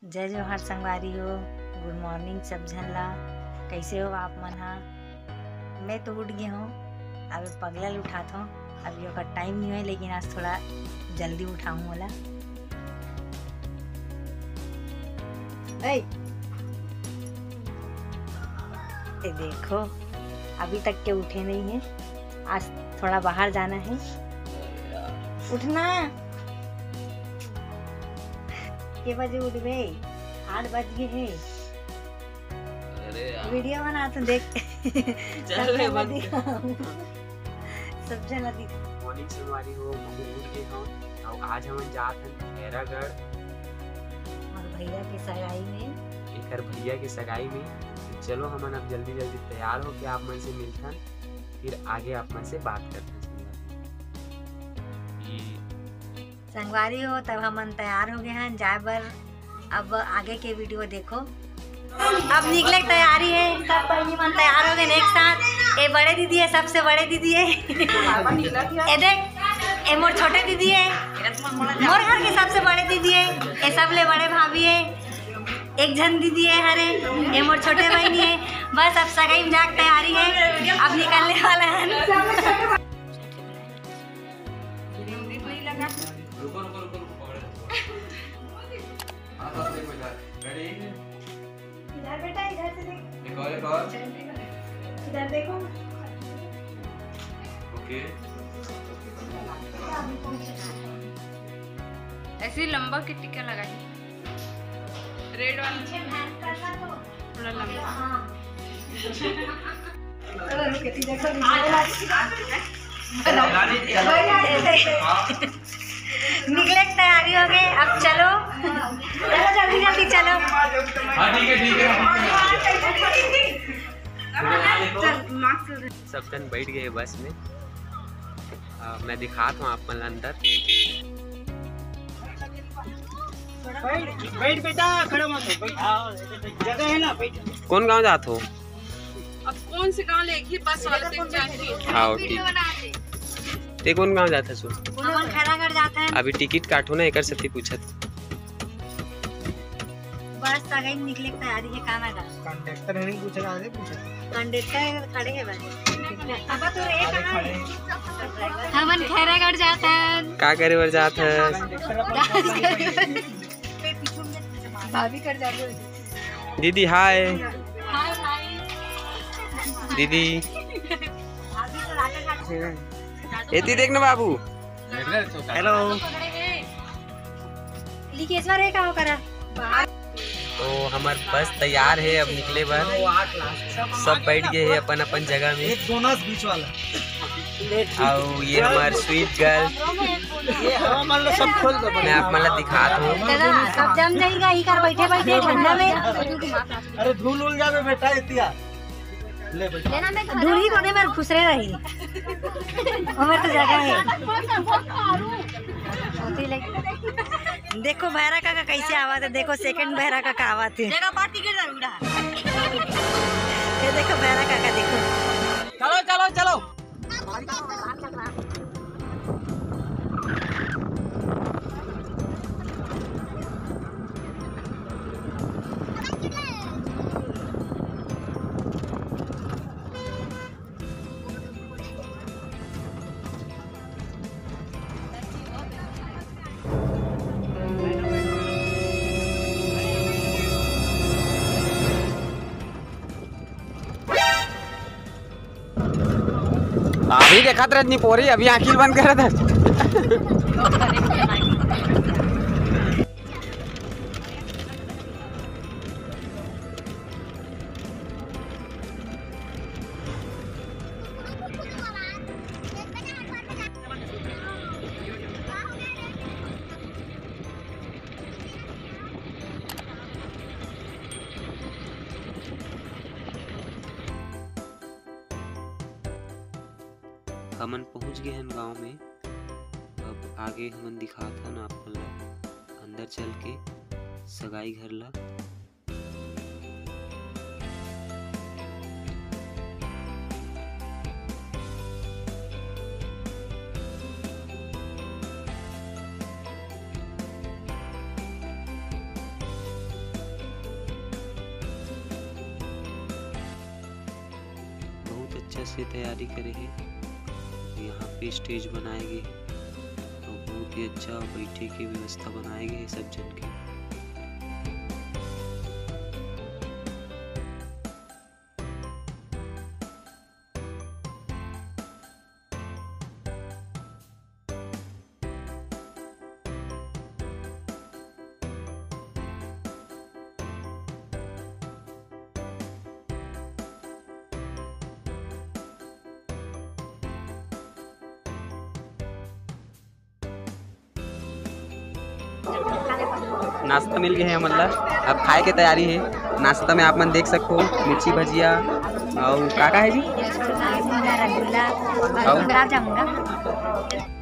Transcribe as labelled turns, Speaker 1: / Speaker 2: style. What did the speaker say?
Speaker 1: जय जोहार संगवारी हो। गुड मॉर्निंग सब झन ला। कैसे हो आप मन हा? मैं तो उठ गई हूँ, अब पगला उठात हूँ। अभी ओकर टाइम नहीं है, लेकिन आज थोड़ा जल्दी उठाऊँ वाला। देखो अभी तक के उठे नहीं है, आज थोड़ा बाहर जाना है। उठना के बजे उठ गए? 8 बज गए हैं। वीडियो बना तो देख। सब जला दी।
Speaker 2: मॉर्निंग संगवारी हो, मम्मी उठ गए हो और आज हम जात हन खैरागढ़
Speaker 1: और भैया की सगाई में।
Speaker 2: एकर भैया की सगाई में। तो चलो हमन अब जल्दी जल्दी तैयार हो के आप मन से मिलथन, फिर आगे आप मन से बात करते हैं।
Speaker 1: संगवारी हो तब हमन तैयार हो गए हैं जाए बर। अब आगे के वीडियो देखो। अब निकले तैयारी है, सब बहनी मन तैयार हो गए एक साथ। ये बड़े दीदी है, सबसे बड़े दीदी है। ये देख, ये मोर छोटे दीदी है, मोर घर के सबसे बड़े दीदी है। ये सब ले बड़े भाभी है, एक जन दीदी है हरे, ये मोर छोटे बहनी है। बस अब सगाई में जाके तैयारी है, अब निकलने वाला है। इधर बेटा, इधर से देख। इधर देखो।
Speaker 2: ओके।
Speaker 3: ऐसे लंबा की टिक्का लगाई, रेड वाला थोड़ा लंबा।
Speaker 1: निकले की तैयारी हो गई, अब चलो चलो जल्दी जल्दी चलो।
Speaker 2: सब जन बैठ गए बस में। मैं दिखाता हूँ आप मन अंदर।
Speaker 4: बैठ बेटा, खड़ा मत हो, जगह है ना, बैठ।
Speaker 2: कौन गांव जात हो?
Speaker 3: अब कौन से गांव लेगी बस वाले तक जाएंगे।
Speaker 2: हाँ ठीक। ते कौन गांव जाता सो?
Speaker 1: हमन खैरागढ़ जाते हैं।
Speaker 2: अभी टिकट काटो ना, एकर सती पूछत।
Speaker 1: बस सगाई में निकले की तैयारी है। काम है
Speaker 4: कंडक्टर है नहीं पूछेगा, आगे पूछेगा।
Speaker 1: कंडक्टर खड़े हैं बस। अब तो एक
Speaker 4: खड़े।
Speaker 1: हमन खैरागढ़ जाते हैं।
Speaker 2: का करे बर जात है?
Speaker 1: भाभी कर जाते।
Speaker 2: दीदी हाय।
Speaker 1: हाय हाय
Speaker 2: दीदी
Speaker 1: भाभी तो राजा का
Speaker 2: एती देख ना बाबू। हेलो।
Speaker 1: लिकेश्वर है का करा।
Speaker 2: तो हमार बस तैयार है, अब निकले बर। सब बैठ गए हैं अपन अपन जगह में।
Speaker 4: एक बोनस बीच वाला।
Speaker 2: और ये हमार स्वीट गर्ल,
Speaker 4: ये हवा मान लो सब खोल दो।
Speaker 2: मैं आप मतलब दिखाता हूँ।
Speaker 1: सब जम जाएगा ही कर बैठे बैठे ठंडा में।
Speaker 4: अरे धूल उल जावे बेटा, इतिया ले बेटा।
Speaker 1: दूरी कोने पर खुसरे रही। हमारे तो जगह है। देखो भैरा काका कैसे आवाज है, देखो सेकंड भैरा काका आवाज है। जगह पर टिकट जरूर है। ये देखो भैरा काका, देखो।
Speaker 4: चलो चलो चलो।
Speaker 2: अभी देखा रजनी पोरी, अभी आंखिल बंद कर था। हमन पहुंच गए हैं गांव में। अब आगे हमन दिखात हन आप मन ला अंदर चल के सगाई घर ला। से तैयारी करे है। यहाँ पे स्टेज बनाए गए है और बहुत ही अच्छा बैठे की व्यवस्था बनाए गए है सब जन के।
Speaker 5: नाश्ता मिल गया है मतलब अब खाए के तैयारी है। नाश्ता में आप मन देख सको मिर्ची भजिया और का है जी
Speaker 1: रसगुल्ला और गुलाब जामुन।